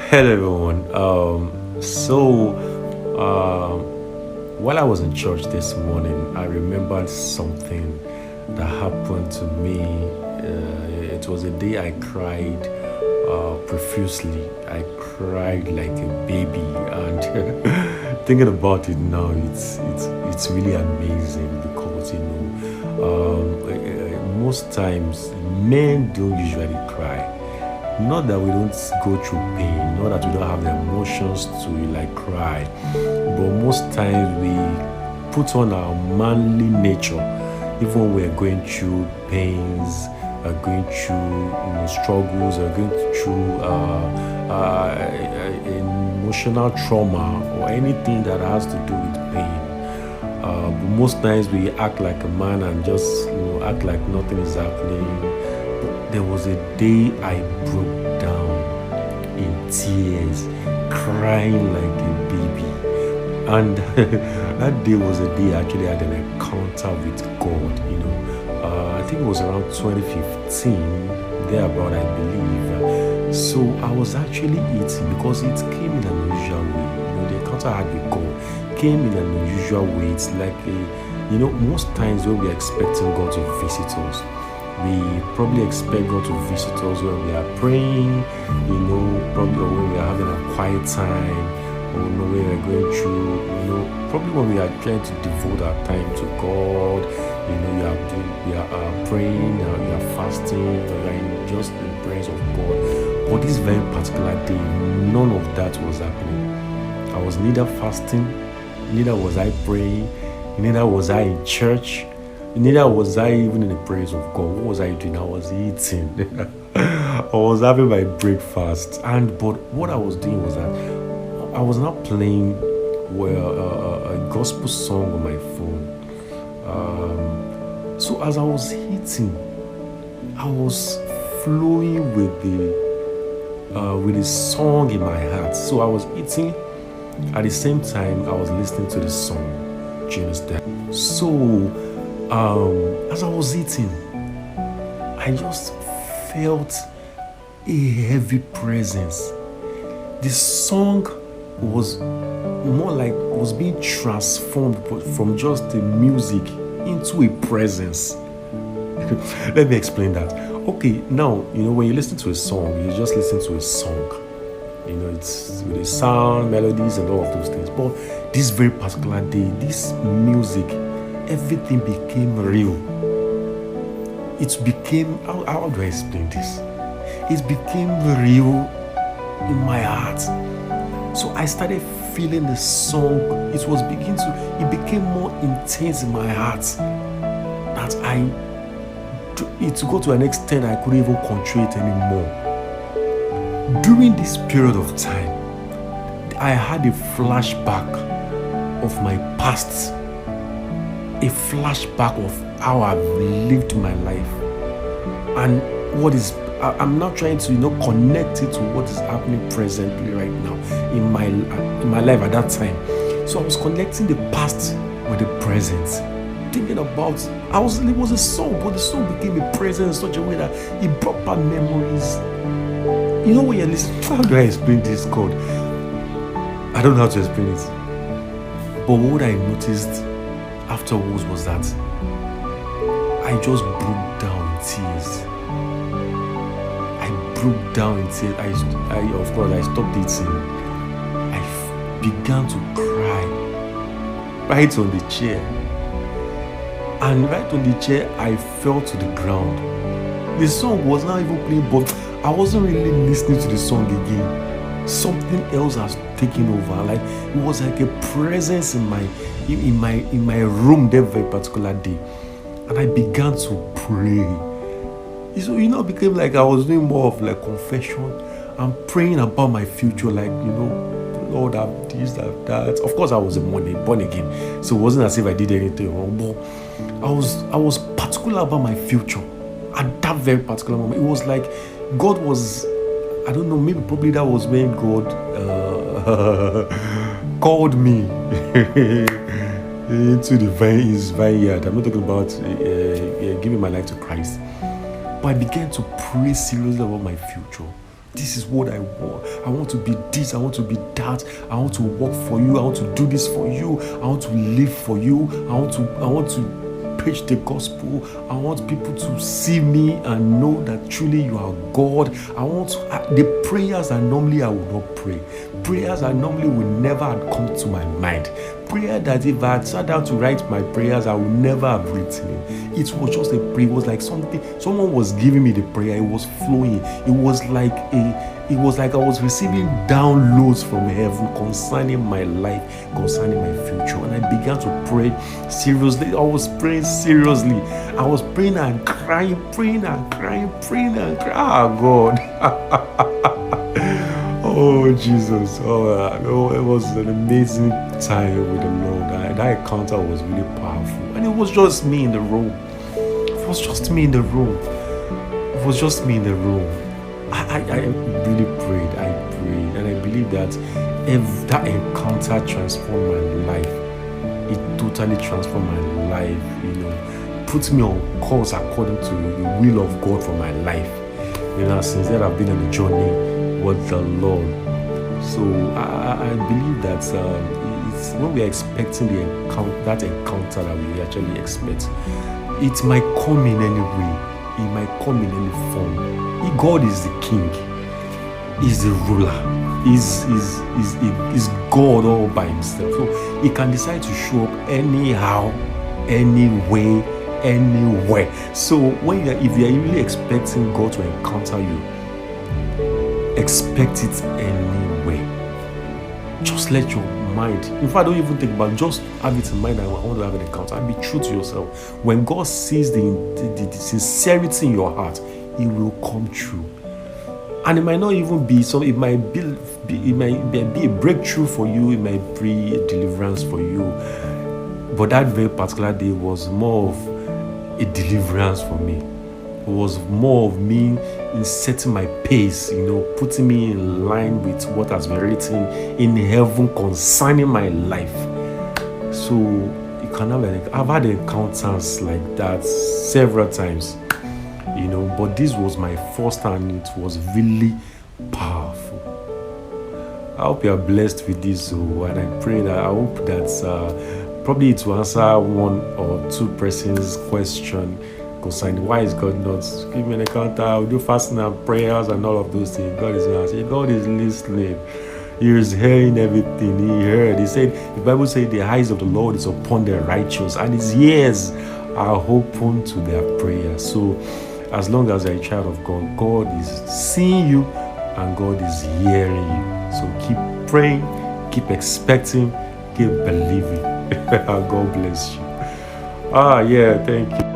Hello, everyone. While I was in church this morning, I remembered something that happened to me. It was a day I cried profusely. I cried like a baby, and thinking about it now, it's really amazing because most times men don't usually cry. Not that we don't go through pain, not that we don't have the emotions to like cry, but most times we put on our manly nature, even when we're going through pains, going through struggles, or going through emotional trauma or anything that has to do with pain. But most times we act like a man and just act like nothing is happening. There was a day I broke down in tears, crying like a baby. And that day was a day I actually had an encounter with God. I think it was around 2015, thereabout, I believe. So I was actually eating because it came in an unusual way. The encounter I had with God came in an unusual way. It's like most times when we're expecting God to visit us, we probably expect God to visit us when we are praying, probably when we are having a quiet time, or when we are going through, probably when we are trying to devote our time to God. We are praying, you are fasting, you are just in the presence of God. But this very particular day, none of that was happening. I was neither fasting, neither was I praying, neither was I in church. Neither was I even in the presence of God. What was I doing? I was eating. I was having my breakfast. But what I was doing was that I was not playing a gospel song on my phone. So as I was eating, I was flowing with the song in my heart. So I was eating. At the same time, I was listening to the song. Do you understand? So as I was eating, I just felt a heavy presence. The song was more like was being transformed from just the music into a presence. Let me explain that. Okay, now when you listen to a song, you just listen to a song. It's with the sound, melodies, and all of those things. But this very particular day, this music, everything became real. It became, how do I explain this? It became real in my heart. So I started feeling the song. It became more intense in my heart. That it got to an extent I couldn't even control it anymore. During this period of time, I had a flashback of my past. A flashback of how I've lived my life, and I'm not trying to connect it to what is happening presently right now in my life at that time. So I was connecting the past with the present, thinking about it was a song, but the song became a present in such a way that it brought back memories. When you're listening, how do I explain this, God? I don't know how to explain it. But what I noticed afterwards was that I just broke down in tears. I broke down in tears. I stopped eating. I began to cry right on the chair. And right on the chair, I fell to the ground. The song was not even playing, but I wasn't really listening to the song again. Something else has taken over. Like it was like a presence in my room that very particular day, and I began to pray. It became like I was doing more of like confession. I'm praying about my future, like Lord, I've this, I've that. Of course, I was born again, so it wasn't as if I did anything wrong. But I was particular about my future at that very particular moment. It was like God was, I don't know, probably that was when God called me into his vineyard. I'm not talking about giving my life to Christ, but I began to pray seriously about my future. this is what I want. I want to be this, I want to be that. I want to work for you. I want to do this for you. I want to live for you. I want to preach the gospel. I want people to see me and know that truly you are God. I want the prayers that normally I would not pray, prayers that normally would never have come to my mind, prayer that if I had sat down to write my prayers, I would never have written it. It was just a prayer. It was like someone was giving me the prayer. It was flowing. It was like I was receiving downloads from heaven concerning my life, concerning my future. And I began to pray seriously. I was praying seriously. I was praying and crying, praying and crying, praying and crying. Oh, God. Oh, Jesus. Oh, it was an amazing time with the Lord. That encounter was really powerful. And it was just me in the room. It was just me in the room. It was just me in the room. I really prayed. I prayed. And I believe that if that encounter transformed my life, it totally transformed my life, put me on course according to the will of God for my life. Since then I've been on a journey with the Lord. So I believe that it's when we are expecting that encounter that we actually expect, it might come in any way. It might come in any form. God is the king. He's the ruler. He's God all by himself. So he can decide to show up anyhow, any way, anywhere. So if you're really expecting God to encounter you, expect it anyway. Just let your mind, in fact, don't even think about it, just have it in mind. I want to have an encounter and be true to yourself. When God sees the sincerity in your heart, it will come true. And it might not even be so, it might be a breakthrough for you, it might be a deliverance for you. But that very particular day was more of a deliverance for me. It was more of me in setting my pace, putting me in line with what has been written in heaven concerning my life. So you can I've had encounters like that several times, but this was my first and it was really powerful. I hope you are blessed with this, and I pray that I hope that probably it will answer one or two persons' question concerning why is God not give me an encounter. I'll do fasting and prayers and all of those things. God is answering. God is listening. He is hearing everything. He heard. He said, the Bible said the eyes of the Lord is upon the righteous and his ears are open to their prayers. So as long as you're a child of God, God is seeing you and God is hearing you. So keep praying, keep expecting, keep believing. God bless you. Thank you.